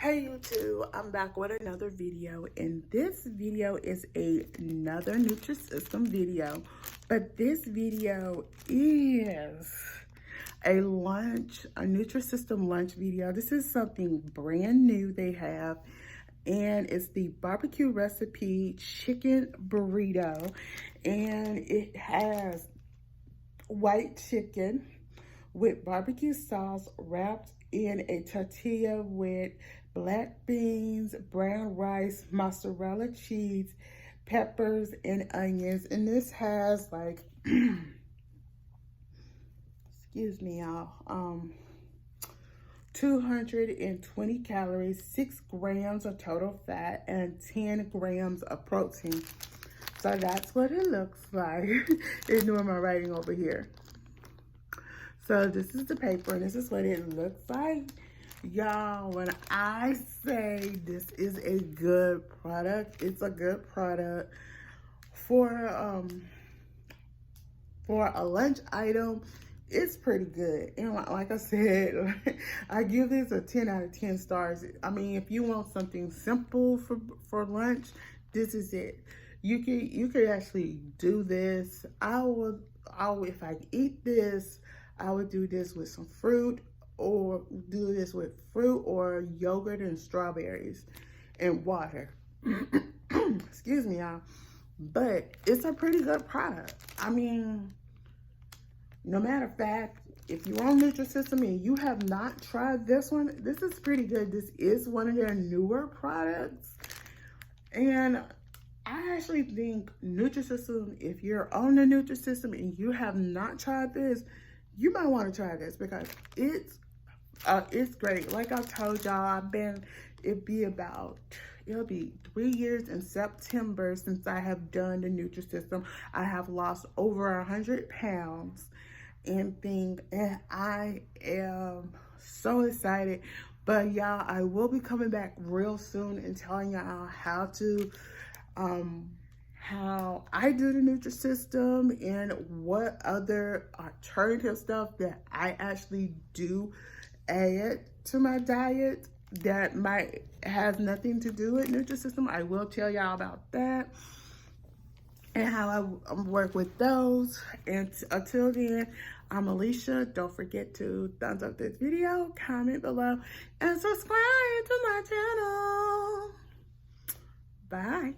Hey YouTube, I'm back with another video, and this video is another Nutrisystem video, but this video is a Nutrisystem lunch video. This is something brand new they have, and it's the barbecue recipe chicken burrito, and it has white chicken with barbecue sauce wrapped in a tortilla with black beans, brown rice, mozzarella cheese, peppers, and onions. And this has like, excuse me, y'all, 220 calories, 6 grams of total fat, and 10 grams of protein. So that's what it looks like. Ignore my writing over here. So this is the paper, and this is what it looks like. Y'all, when I say this is a good product, it's a good product for a lunch item. It's pretty good. And like I said, I give this a 10 out of 10 stars. I mean, if you want something simple for lunch, this is it. You could actually do this. If I eat this, I would do this with some fruit, or do this with fruit or yogurt and strawberries and water. Excuse me, y'all. But it's a pretty good product. I mean, no matter of fact, if you're on Nutrisystem and you have not tried this one, this is pretty good. This is one of their newer products. And I actually think Nutrisystem, if you're on the Nutrisystem and you have not tried this, you might want to try this because it's great. Like I told y'all, it'll be 3 years in September since I have done the Nutrisystem. I have lost over 100 pounds and I am so excited. But y'all, I will be coming back real soon and telling y'all how I do the Nutrisystem and what other alternative stuff that I actually do add to my diet that might have nothing to do with Nutrisystem. I will tell y'all about that and how I work with those. And until then, I'm Alicia. Don't forget to thumbs up this video, comment below, and subscribe to my channel. Bye.